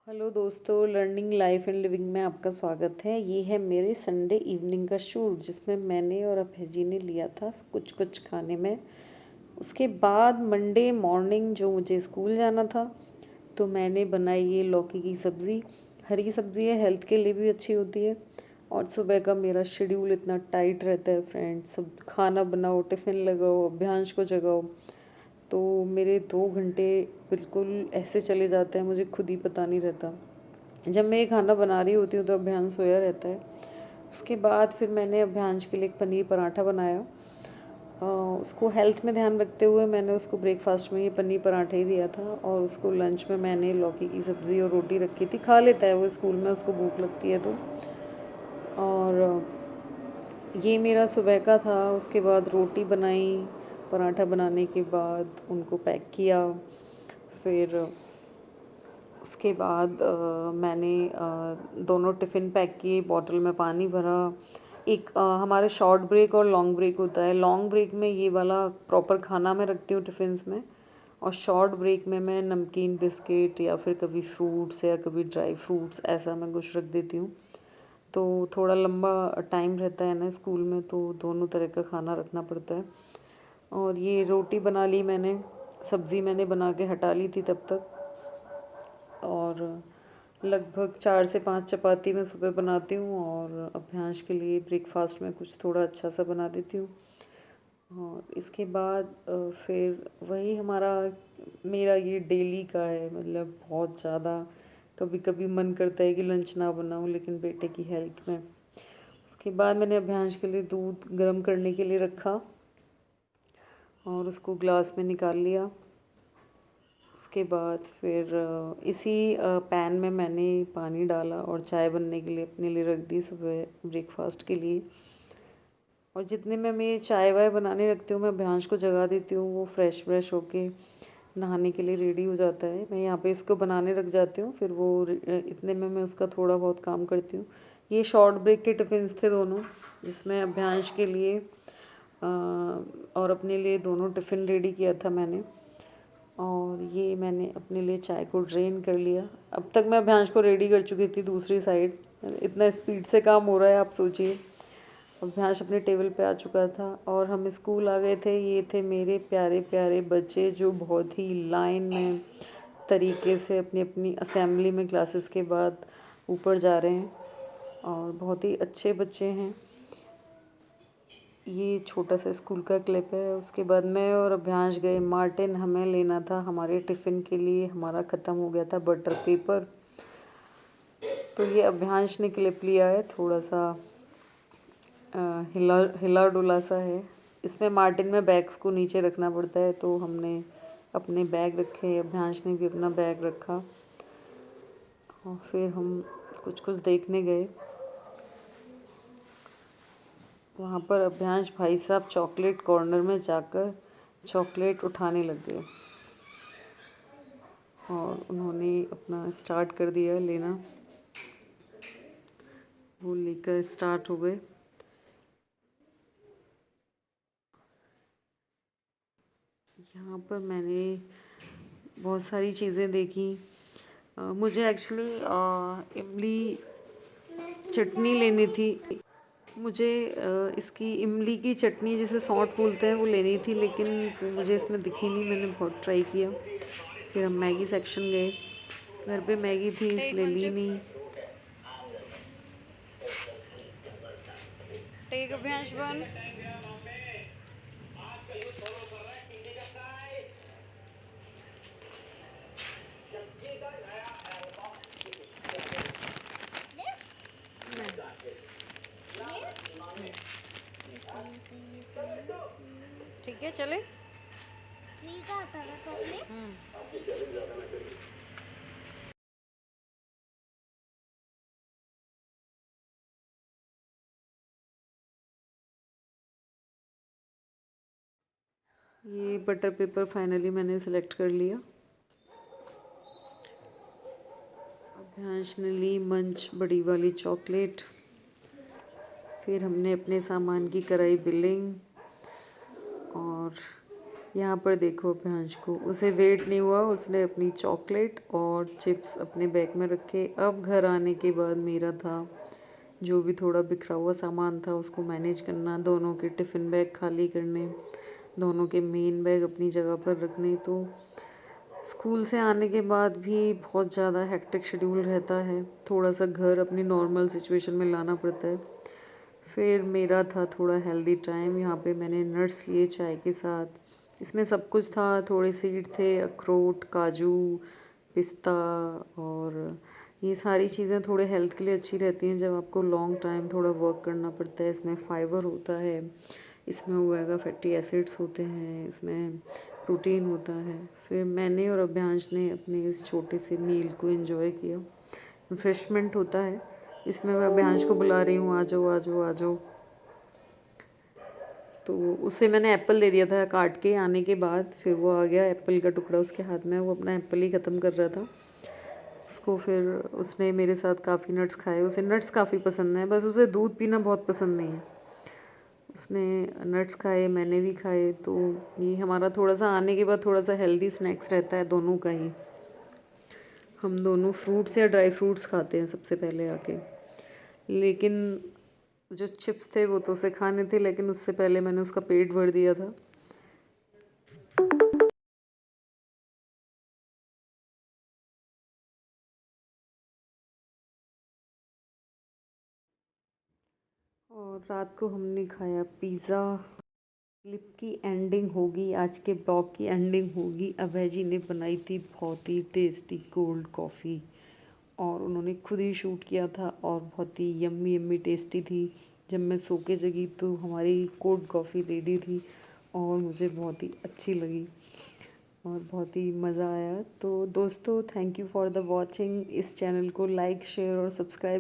Hello दोस्तों, learning life and living में आपका स्वागत है। ये है मेरे संडे इवनिंग का शूट जिसमें मैंने और अभय जी ने लिया था कुछ कुछ खाने में। उसके बाद मंडे मॉर्निंग जो मुझे स्कूल जाना था तो मैंने बनाई ये लौकी की सब्ज़ी। हरी सब्ज़ी है, हेल्थ के लिए भी अच्छी होती है। और सुबह का मेरा शेड्यूल इतना टाइट रहता है फ्रेंड्स, सब खाना बनाओ, टिफ़िन लगाओ, अभ्यांश को जगाओ, तो मेरे 2 घंटे बिल्कुल ऐसे चले जाते हैं, मुझे खुद ही पता नहीं रहता। जब मैं ये खाना बना रही होती हूँ तो अभ्यांश सोया रहता है। उसके बाद फिर मैंने अभ्यांश के लिए एक पनीर पराठा बनाया। उसको हेल्थ में ध्यान रखते हुए मैंने उसको ब्रेकफास्ट में ये पनीर पराठा ही दिया था, और उसको लंच में मैंने लौकी की सब्ज़ी और रोटी रखी थी। खा लेता है वो स्कूल में, उसको भूख लगती है तो। और ये मेरा सुबह का था। उसके बाद रोटी बनाई, पराठा बनाने के बाद उनको पैक किया। फिर उसके बाद मैंने दोनों टिफ़िन पैक किए, बॉटल में पानी भरा। एक हमारे शॉर्ट ब्रेक और लॉन्ग ब्रेक होता है। लॉन्ग ब्रेक में ये वाला प्रॉपर खाना मैं रखती हूँ टिफ़िन्स में, और शॉर्ट ब्रेक में मैं नमकीन बिस्किट या फिर कभी फ्रूट्स या कभी ड्राई फ्रूट्स ऐसा मैं कुछ रख देती हूँ। तो थोड़ा लंबा टाइम रहता है ना स्कूल में, तो दोनों तरह का खाना रखना पड़ता है। और ये रोटी बना ली मैंने, सब्ज़ी मैंने बना के हटा ली थी तब तक। और लगभग 4 से 5 चपाती मैं सुबह बनाती हूँ, और अभ्यांश के लिए ब्रेकफास्ट में कुछ थोड़ा अच्छा सा बना देती हूँ। और इसके बाद फिर वही हमारा मेरा ये डेली का है, मतलब बहुत ज़्यादा कभी कभी मन करता है कि लंच ना बनाऊँ, लेकिन बेटे की हेल्थ में। उसके बाद मैंने अभ्यांश के लिए दूध गर्म करने के लिए रखा और उसको ग्लास में निकाल लिया। उसके बाद फिर इसी पैन में मैंने पानी डाला और चाय बनने के लिए अपने लिए रख दी सुबह ब्रेकफास्ट के लिए। और जितने में मैं चाय वाय बनाने रखती हूँ, मैं अभ्यांश को जगा देती हूँ, वो फ्रेश व्रेश होके नहाने के लिए रेडी हो जाता है। मैं यहाँ पे इसको बनाने रख जाती हूँ, फिर वो इतने में मैं उसका थोड़ा बहुत काम करती हूँ। ये शॉर्ट ब्रेक के टिफ़िन्स थे दोनों, जिसमें अभ्यांश के लिए और अपने लिए दोनों टिफ़िन रेडी किया था मैंने। और ये मैंने अपने लिए चाय को ड्रेन कर लिया। अब तक मैं अभ्यांश को रेडी कर चुकी थी दूसरी साइड। इतना स्पीड से काम हो रहा है, आप सोचिए। अभ्यांश अपने टेबल पे आ चुका था और हम स्कूल आ गए थे। ये थे मेरे प्यारे प्यारे बच्चे जो बहुत ही लाइन में तरीके से अपनी अपनी असेंबली में क्लासेस के बाद ऊपर जा रहे हैं, और बहुत ही अच्छे बच्चे हैं। ये छोटा सा स्कूल का क्लिप है। उसके बाद मैं और अभ्यांश गए मार्टिन, हमें लेना था हमारे टिफ़िन के लिए, हमारा ख़त्म हो गया था बटर पेपर। तो ये अभ्यांश ने क्लिप लिया है, थोड़ा सा हिला हिला डुला सा है। इसमें मार्टिन में बैग्स को नीचे रखना पड़ता है, तो हमने अपने बैग रखे, अभ्यांश ने भी अपना बैग रखा। और फिर हम कुछ कुछ देखने गए। वहाँ पर अभ्यांश भाई साहब चॉकलेट कॉर्नर में जाकर चॉकलेट उठाने लग गए, और उन्होंने अपना स्टार्ट कर दिया लेना। वो लेकर स्टार्ट हो गए। यहाँ पर मैंने बहुत सारी चीज़ें देखी। मुझे एक्चुअली इमली चटनी लेनी थी। मुझे इसकी इमली की चटनी जिसे सौंठ बोलते हैं वो लेनी थी, लेकिन वो मुझे इसमें दिखी नहीं। मैंने बहुत ट्राई किया। फिर हम मैगी सेक्शन गए। घर पे मैगी थी इसलिए ली नहीं। टेक अभ्यांश बन। ठीक है, चले। ये बटर पेपर फाइनली मैंने सेलेक्ट कर लिया। अभ्यांश ने ली मंच बड़ी वाली चॉकलेट। फिर हमने अपने सामान की कराई बिलिंग, और यहाँ पर देखो अभ्यांश को, उसे वेट नहीं हुआ, उसने अपनी चॉकलेट और चिप्स अपने बैग में रखे। अब घर आने के बाद मेरा था जो भी थोड़ा बिखरा हुआ सामान था उसको मैनेज करना, दोनों के टिफ़िन बैग खाली करने, दोनों के मेन बैग अपनी जगह पर रखने। तो स्कूल से आने के बाद भी बहुत ज़्यादा हेक्टिक शेड्यूल रहता है, थोड़ा सा घर अपनी नॉर्मल सिचुएशन में लाना पड़ता है। फिर मेरा था थोड़ा हेल्दी टाइम, यहाँ पे मैंने नट्स लिए चाय के साथ, इसमें सब कुछ था, थोड़े सीड थे, अखरोट, काजू, पिस्ता, और ये सारी चीज़ें थोड़े हेल्थ के लिए अच्छी रहती हैं जब आपको लॉन्ग टाइम थोड़ा वर्क करना पड़ता है। इसमें फाइबर होता है, इसमें ओमेगा फैटी एसिड्स होते हैं, इसमें प्रोटीन होता है। फिर मैंने और अभ्यांश ने अपने इस छोटे से मील को एंजॉय किया। रिफ्रेशमेंट होता है, इसमें मैं अभ्यांश को बुला रही हूँ, आ जाओ आ जाओ आ जाओ। तो उसे मैंने एप्पल दे दिया था काट के आने के बाद, फिर वो आ गया, एप्पल का टुकड़ा उसके हाथ में, वो अपना एप्पल ही ख़त्म कर रहा था उसको। फिर उसने मेरे साथ काफ़ी नट्स खाए, उसे नट्स काफ़ी पसंद है, बस उसे दूध पीना बहुत पसंद नहीं है। उसने नट्स खाए, मैंने भी खाए। तो ये हमारा थोड़ा सा आने के बाद थोड़ा सा हेल्दी स्नैक्स रहता है दोनों का ही। हम दोनों फ्रूट्स या ड्राई फ्रूट्स खाते हैं सबसे पहले आके, लेकिन जो चिप्स थे वो तो उसे खाने थे, लेकिन उससे पहले मैंने उसका पेट भर दिया था। और रात को हमने खाया पिज़्ज़ा। क्लिप की एंडिंग होगी, आज के ब्लॉग की एंडिंग होगी। अभय जी ने बनाई थी बहुत ही टेस्टी कोल्ड कॉफ़ी, और उन्होंने खुद ही शूट किया था, और बहुत ही यम्मी यम्मी टेस्टी थी। जब मैं सो के जगी तो हमारी कोल्ड कॉफ़ी रेडी थी, और मुझे बहुत ही अच्छी लगी और बहुत ही मज़ा आया। तो दोस्तों, thank you for the watching. इस चैनल को लाइक, शेयर और सब्सक्राइब